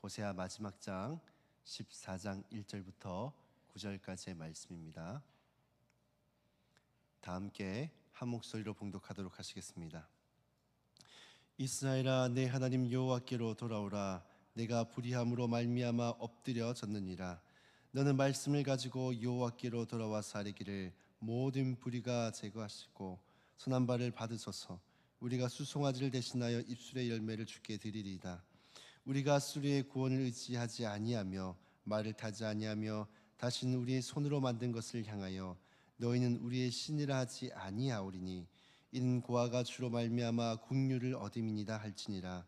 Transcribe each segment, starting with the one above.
호세아 마지막 장 14장 1절부터 9절까지의 말씀입니다. 다 함께 한 목소리로 봉독하도록 하시겠습니다. 이스라엘아, 내 하나님 여호와께로 돌아오라. 내가 불의함으로 말미암아 엎드려 졌느니라. 너는 말씀을 가지고 여호와께로 돌아와서 아뢰기를 모든 불의가 제거하시고 선한 바를 받으소서. 우리가 수송아지를 대신하여 입술의 열매를 주께 드리리이다. 우리가 수리의 구원을 의지하지 아니하며 말을 타지 아니하며 다시는 우리의 손으로 만든 것을 향하여 너희는 우리의 신이라 하지 아니하오리니 이는 고아가 주로 말미암아 국류를 얻음이니라 할지니라.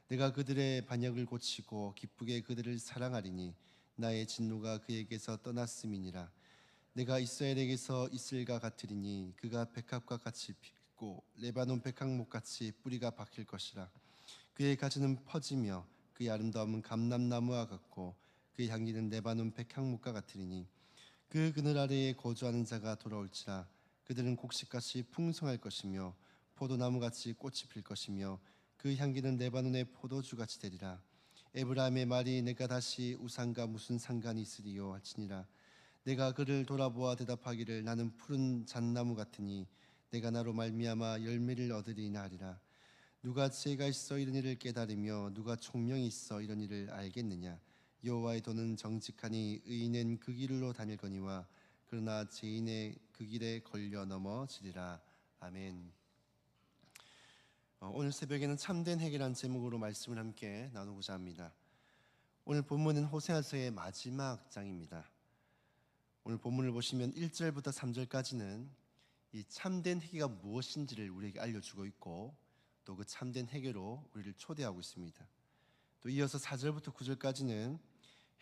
내가 그들의 반역을 고치고 기쁘게 그들을 사랑하리니 나의 진노가 그에게서 떠났음이니라. 내가 이스라엘에게서 이슬과 같으리니 그가 백합과 같이 피고 레바논 백향목같이 뿌리가 박힐 것이라. 그의 가지는 퍼지며 그의 아름다움은 감람나무와 같고 그의 향기는 레바논 백향목과 같으리니 그 그늘 아래에 거주하는 자가 돌아올지라. 그들은 곡식같이 풍성할 것이며 포도나무같이 꽃이 필 것이며 그 향기는 레바논의 포도주같이 되리라. 에브라임의 말이 내가 다시 우상과 무슨 상관이 있으리요 할지니라. 내가 그를 돌아보아 대답하기를 나는 푸른 잣나무 같으니 내가 나로 말미암아 열매를 얻으리이나 하리라. 누가 지혜가 있어 이런 일을 깨달으며 누가 총명이 있어 이런 일을 알겠느냐. 여호와의 도는 정직하니 의인은 그 길로 다닐거니와 그러나 죄인의 그 길에 걸려 넘어지리라. 아멘. 오늘 새벽에는 참된 회개라는 제목으로 말씀을 함께 나누고자 합니다. 오늘 본문은 호세아서의 마지막 장입니다. 오늘 본문을 보시면 1절부터 3절까지는 이 참된 회개가 무엇인지를 우리에게 알려주고 있고 또 그 참된 회개로 우리를 초대하고 있습니다. 또 이어서 4절부터 9절까지는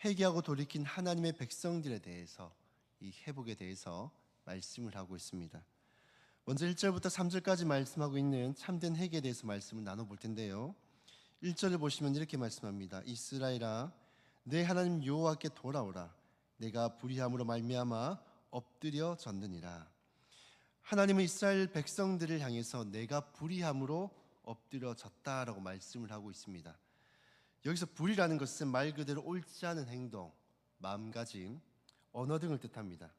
회개하고 돌이킨 하나님의 백성들에 대해서 이 회복에 대해서 말씀을 하고 있습니다. 먼저 1절부터 3절까지 말씀하고 있는 참된 회개에 대해서 말씀을 나눠볼 텐데요. 1절을 보시면 이렇게 말씀합니다. 이스라엘아, 내 하나님 여호와께 돌아오라. 내가 불의함으로 말미암아 엎드려 졌느니라. 하나님은 이스라엘 백성들을 향해서 내가 불의함으로 엎드려 졌다라고 말씀을 하고 있습니다. 여기서 불의라는 것은 말 그대로 옳지 않은 행동, 마음가짐, 언어 등을 뜻합니다.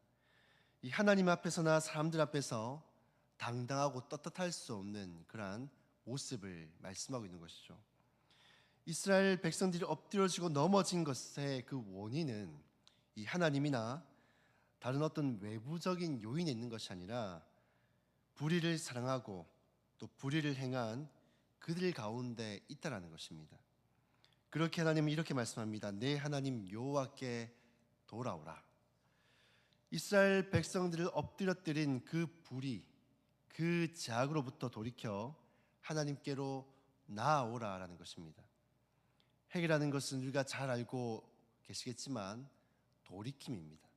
이 하나님 앞에서나 사람들 앞에서 당당하고 떳떳할 수 없는 그러한 모습을 말씀하고 있는 것이죠. 이스라엘 백성들이 엎드려지고 넘어진 것의 그 원인은 이 하나님이나 다른 어떤 외부적인 요인에 있는 것이 아니라 불의를 사랑하고 또 불의를 행한 그들 가운데 있다라는 것입니다. 그렇게 하나님은 이렇게 말씀합니다. 내 하나님 여호와께 돌아오라. 이스라엘 백성들을 엎드려뜨린 그 불의, 그 죄악으로부터 돌이켜 하나님께로 나아오라라는 것입니다. 회개라는 것은 우리가 잘 알고 계시겠지만 돌이킴입니다.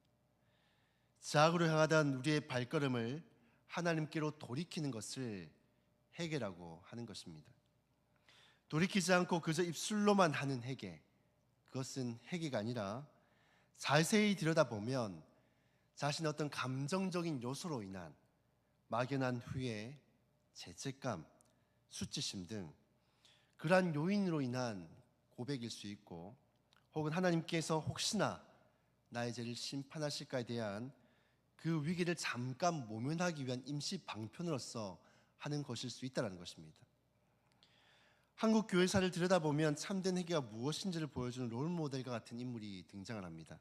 죄악으로 향하던 우리의 발걸음을 하나님께로 돌이키는 것을 회개라고 하는 것입니다. 돌이키지 않고 그저 입술로만 하는 회개, 그것은 회개가 아니라 자세히 들여다보면 자신의 어떤 감정적인 요소로 인한 막연한 후회, 죄책감, 수치심 등 그러한 요인으로 인한 고백일 수 있고, 혹은 하나님께서 혹시나 나의 죄를 심판하실까에 대한 그 위기를 잠깐 모면하기 위한 임시 방편으로서 하는 것일 수 있다는 것입니다. 한국 교회사를 들여다보면 참된 회개가 무엇인지를 보여주는 롤모델과 같은 인물이 등장을 합니다.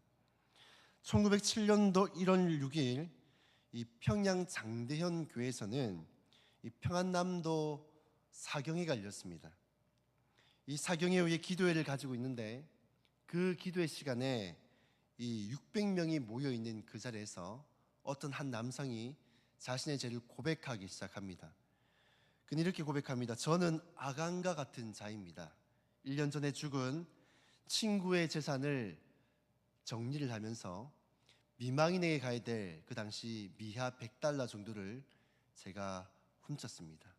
1907년도 1월 6일 이 평양 장대현 교회에서는 이 평안남도 사경회가 열렸습니다. 이 사경회 후에 기도회를 가지고 있는데 그 기도회 시간에 이 600명이 모여 있는 그 자리에서 어떤 한 남성이 자신의 죄를 고백하기 시작합니다. 그는 이렇게 고백합니다. 저는 아간과 같은 자입니다. 1년 전에 죽은 친구의 재산을 정리를 하면서 미망인에게 가야 될 그 당시 미하 $100 정도를 제가 훔쳤습니다.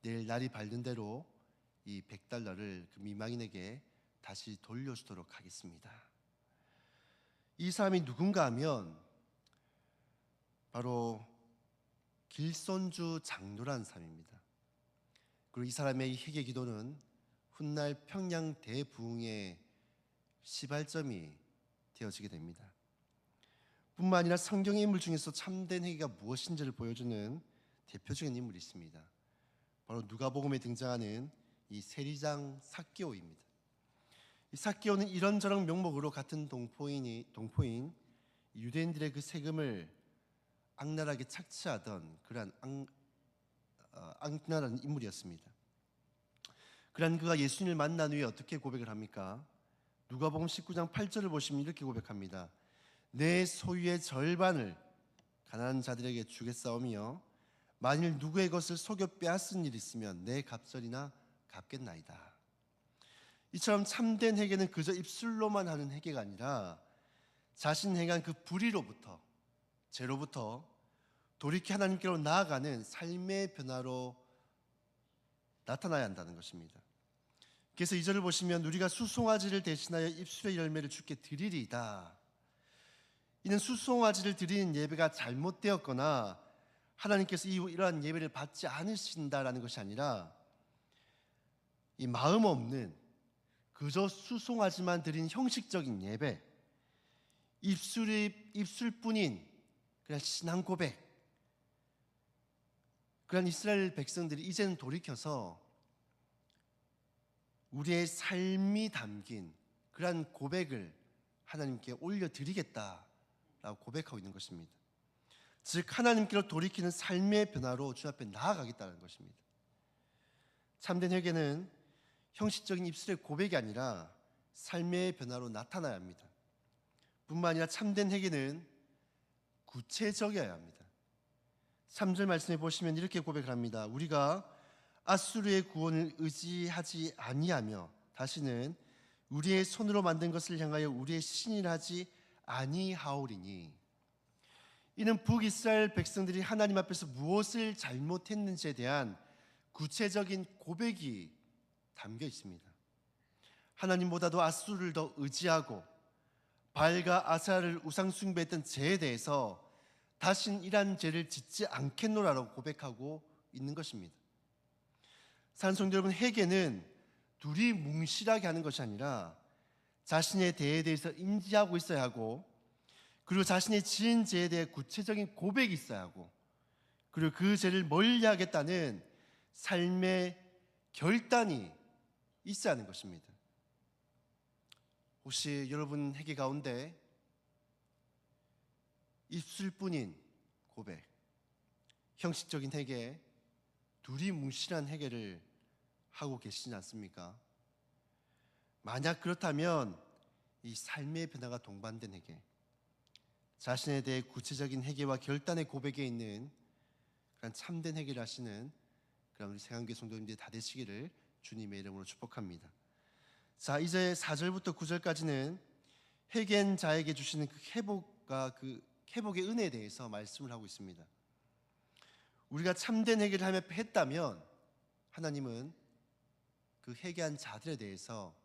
내일 날이 밝는 대로 이 $100를 그 미망인에게 다시 돌려주도록 하겠습니다. 이 사람이 누군가 하면 바로 길손주 장로라는 사람입니다. 그리고 이 사람의 이 회개 기도는 훗날 평양 대부흥의 시발점이 되어지게 됩니다. 뿐만 아니라 성경의 인물 중에서 참된 회개가 무엇인지를 보여주는 대표적인 인물이 있습니다. 바로 누가복음에 등장하는 이 세리장 삭개오입니다. 이 삭개오는 이런저런 명목으로 같은 동포인 유대인들의 그 세금을 악랄하게 착취하던 그러한 악랄한 인물이었습니다. 그러한 그가 예수님을 만난 후에 어떻게 고백을 합니까? 누가복음 19장 8절을 보시면 이렇게 고백합니다. 내 소유의 절반을 가난한 자들에게 주겠사오며 만일 누구의 것을 속여 빼앗은 일이 있으면 내 갑절이나 갚겠나이다. 이처럼 참된 회개는 그저 입술로만 하는 회개가 아니라 자신 행한 그 불의로부터 죄로부터 돌이켜 하나님께로 나아가는 삶의 변화로 나타나야 한다는 것입니다. 그래서 2절을 보시면 우리가 수송아지를 대신하여 입술의 열매를 주께 드리리이다. 이는 수송아지를 드리는 예배가 잘못되었거나 하나님께서 이러한 예배를 받지 않으신다라는 것이 아니라 이 마음 없는 그저 수송아지만 드린 형식적인 예배, 입술뿐인 그냥 신앙 고백, 그런 이스라엘 백성들이 이제는 돌이켜서 우리의 삶이 담긴 그러한 고백을 하나님께 올려드리겠다라고 고백하고 있는 것입니다. 즉 하나님께로 돌이키는 삶의 변화로 주 앞에 나아가겠다는 것입니다. 참된 회개는 형식적인 입술의 고백이 아니라 삶의 변화로 나타나야 합니다. 뿐만 아니라 참된 회개는 구체적이어야 합니다. 3절 말씀해 보시면 이렇게 고백을 합니다. 우리가 앗수르의 구원을 의지하지 아니하며 다시는 우리의 손으로 만든 것을 향하여 우리의 신이라 하지 아니하오리니. 이는 북이스라엘 백성들이 하나님 앞에서 무엇을 잘못했는지에 대한 구체적인 고백이 담겨 있습니다. 하나님보다도 앗수르를 더 의지하고 바알과 아세라를 우상 숭배했던 죄에 대해서 다신 이러한 죄를 짓지 않겠노라라고 고백하고 있는 것입니다. 산성도 여러분, 회개는 둘이 뭉실하게 하는 것이 아니라 자신의 죄에 대해서 인지하고 있어야 하고, 그리고 자신의 지은 죄에 대해 구체적인 고백이 있어야 하고, 그리고 그 죄를 멀리하겠다는 삶의 결단이 있어야 하는 것입니다. 혹시 여러분 회개 가운데 입술뿐인 고백, 형식적인 회개, 둘이 뭉실한 회개를 하고 계시지 않습니까? 만약 그렇다면 이 삶의 변화가 동반된 회개, 자신에 대해 구체적인 회개와 결단의 고백에 있는 그런 참된 회개를 하시는 그런 우리 세강교회 성도님들이 다 되시기를 주님의 이름으로 축복합니다. 자, 이제 4절부터 9절까지는 회개한 자에게 주시는 그 회복의 은혜에 대해서 말씀을 하고 있습니다. 우리가 참된 회개를 했다면 하나님은 그 회개한 자들에 대해서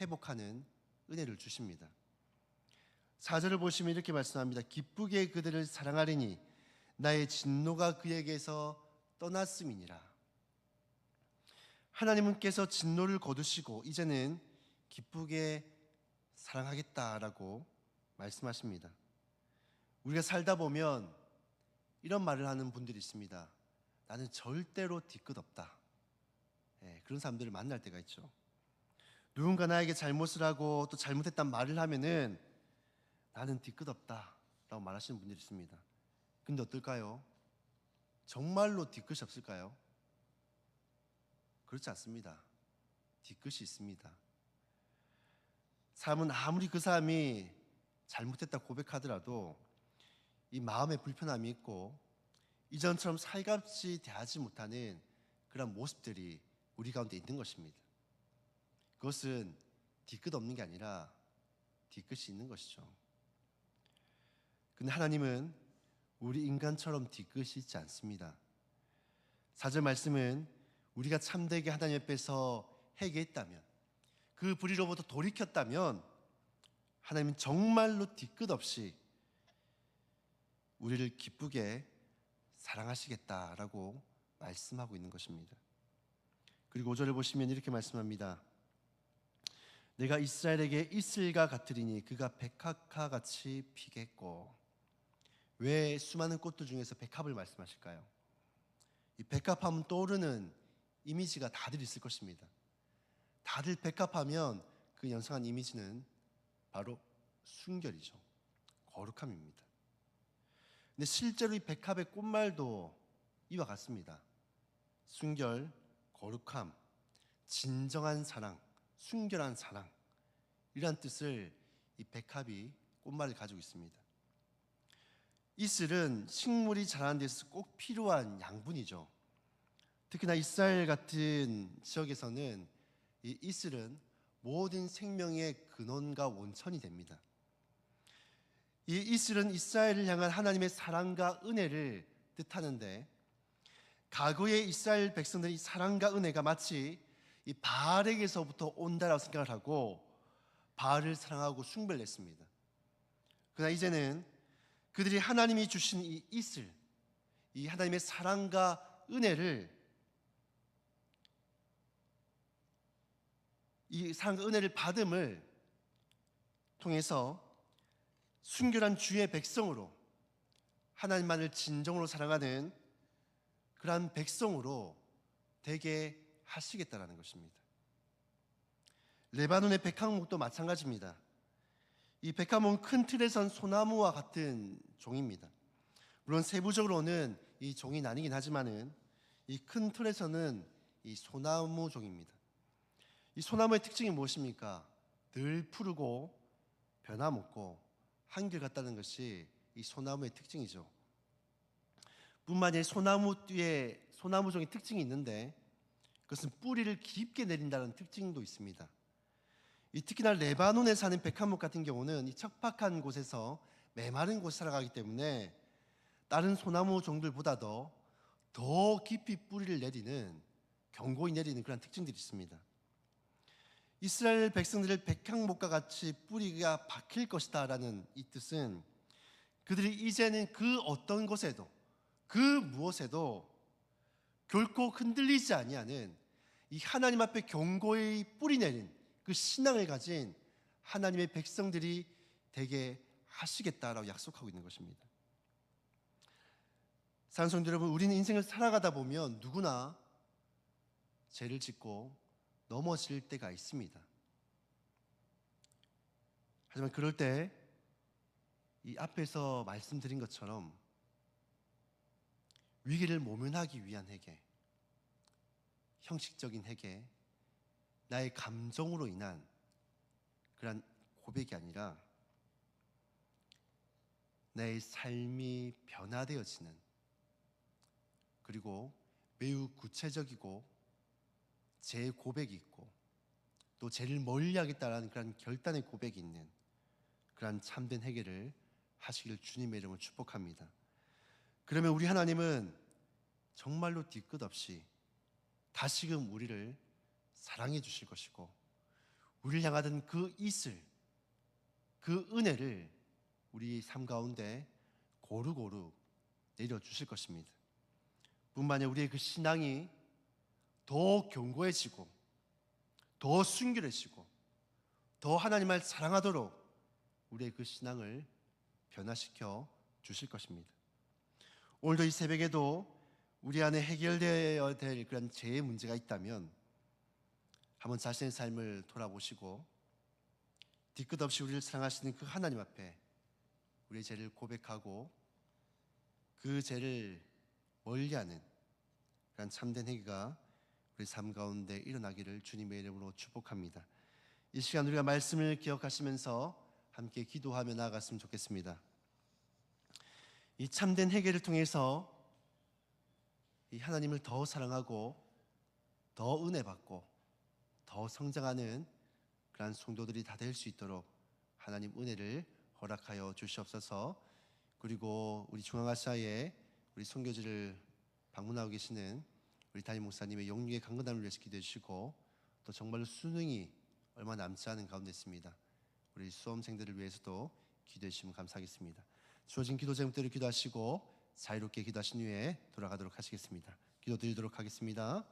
회복하는 은혜를 주십니다. 4절을 보시면 이렇게 말씀합니다. 기쁘게 그들을 사랑하리니 나의 진노가 그에게서 떠났음이니라. 하나님께서 진노를 거두시고 이제는 기쁘게 사랑하겠다라고 말씀하십니다. 우리가 살다 보면 이런 말을 하는 분들이 있습니다. 나는 절대로 뒤끝 없다. 그런 사람들을 만날 때가 있죠. 누군가 나에게 잘못을 하고 또 잘못했단 말을 하면은 나는 뒤끝 없다 라고 말하시는 분들이 있습니다. 근데 어떨까요? 정말로 뒤끝이 없을까요? 그렇지 않습니다. 뒤끝이 있습니다. 사람은 아무리 그 사람이 잘못했다 고백하더라도 이 마음에 불편함이 있고 이전처럼 살갑지 대하지 못하는 그런 모습들이 우리 가운데 있는 것입니다. 그것은 뒤끝 없는 게 아니라 뒤끝이 있는 것이죠. 근데 하나님은 우리 인간처럼 뒤끝이 있지 않습니다. 4절 말씀은 우리가 참되게 하나님 앞에서 회개했다면, 그 불의로부터 돌이켰다면 하나님은 정말로 뒤끝 없이 우리를 기쁘게 사랑하시겠다라고 말씀하고 있는 것입니다. 그리고 5절을 보시면 이렇게 말씀합니다. 내가 이스라엘에게 이슬과 같으리니 그가 백합과 같이 피겠고. 왜 수많은 꽃들 중에서 백합을 말씀하실까요? 이 백합하면 떠오르는 이미지가 다들 있을 것입니다. 다들 백합하면 그 연상한 이미지는 바로 순결이죠. 거룩함입니다. 근데 실제로 이 백합의 꽃말도 이와 같습니다. 순결, 거룩함, 진정한 사랑, 순결한 사랑, 이란 뜻을 이 백합이 꽃말을 가지고 있습니다. 이슬은 식물이 자라는 데서 꼭 필요한 양분이죠. 특히나 이스라엘 같은 지역에서는 이 이슬은 모든 생명의 근원과 원천이 됩니다. 이 이슬은 이스라엘을 향한 하나님의 사랑과 은혜를 뜻하는데, 과거의 이스라엘 백성들이 사랑과 은혜가 마치 이 바알에게서부터 온다라고 생각을 하고 바알을 사랑하고 숭배를 했습니다. 그러나 이제는 그들이 하나님이 주신 이 이슬, 이 하나님의 사랑과 은혜를, 이 사랑과 은혜를 받음을 통해서 순결한 주의 백성으로, 하나님만을 진정으로 사랑하는 그러한 백성으로 되게 하시겠다라는 것입니다. 레바논의 백합목도 마찬가지입니다. 이 백합목은 큰 틀에 선 소나무와 같은 종입니다. 물론 세부적으로는 이 종이 나뉘긴 하지만은 이 큰 틀에서는 이 소나무 종입니다. 이 소나무의 특징이 무엇입니까? 늘 푸르고 변함없고 한결같다는 것이 이 소나무의 특징이죠. 뿐만 아니라 소나무 종의 특징이 있는데, 그것은 뿌리를 깊게 내린다는 특징도 있습니다. 특히나 레바논에 사는 백합목 같은 경우는 이 척박한 곳에서 메마른 곳에 살아가기 때문에 다른 소나무 종들보다도 더 깊이 뿌리를 내리는, 견고히 내리는 그런 특징들이 있습니다. 이스라엘 백성들을 백합목과 같이 뿌리가 박힐 것이다 라는 이 뜻은, 그들이 이제는 그 어떤 곳에도 그 무엇에도 결코 흔들리지 아니하는 이 하나님 앞에 견고히 뿌리 내린 그 신앙을 가진 하나님의 백성들이 되게 하시겠다라고 약속하고 있는 것입니다. 사랑하는 성도 여러분, 우리는 인생을 살아가다 보면 누구나 죄를 짓고 넘어질 때가 있습니다. 하지만 그럴 때 이 앞에서 말씀드린 것처럼 위기를 모면하기 위한 회개, 형식적인 회개, 나의 감정으로 인한 그런 고백이 아니라 내 삶이 변화되어지는, 그리고 매우 구체적이고 제 고백이 있고 또 죄를 멀리하겠다라는 그런 결단의 고백이 있는 그런 참된 회개를 하시길 주님의 이름으로 축복합니다. 그러면 우리 하나님은 정말로 뒤끝 없이 다시금 우리를 사랑해 주실 것이고, 우리를 향하던 그 이슬, 그 은혜를 우리 삶 가운데 고루고루 내려주실 것입니다. 뿐만 아니라 우리의 그 신앙이 더 견고해지고 더 순결해지고 더 하나님을 사랑하도록 우리의 그 신앙을 변화시켜 주실 것입니다. 오늘도 이 새벽에도 우리 안에 해결되어야 될 그런 죄의 문제가 있다면 한번 자신의 삶을 돌아보시고 뒤끝 없이 우리를 사랑하시는 그 하나님 앞에 우리의 죄를 고백하고 그 죄를 멀리하는 그런 참된 회개가 우리 삶 가운데 일어나기를 주님의 이름으로 축복합니다. 이 시간 우리가 말씀을 기억하시면서 함께 기도하며 나아갔으면 좋겠습니다. 이 참된 회개를 통해서 이 하나님을 더 사랑하고 더 은혜 받고 더 성장하는 그러한 성도들이 다 될 수 있도록 하나님 은혜를 허락하여 주시옵소서. 그리고 우리 중앙아시아에 우리 선교지를 방문하고 계시는 우리 담임 목사님의 영육의 강건함을 위해서 기도해 주시고, 또 정말로 수능이 얼마 남지 않은 가운데 있습니다. 우리 수험생들을 위해서도 기도해 주시면 감사하겠습니다. 주어진 기도 제목대로 기도하시고 자유롭게 기도하신 후에 돌아가도록 하시겠습니다. 기도드리도록 하겠습니다.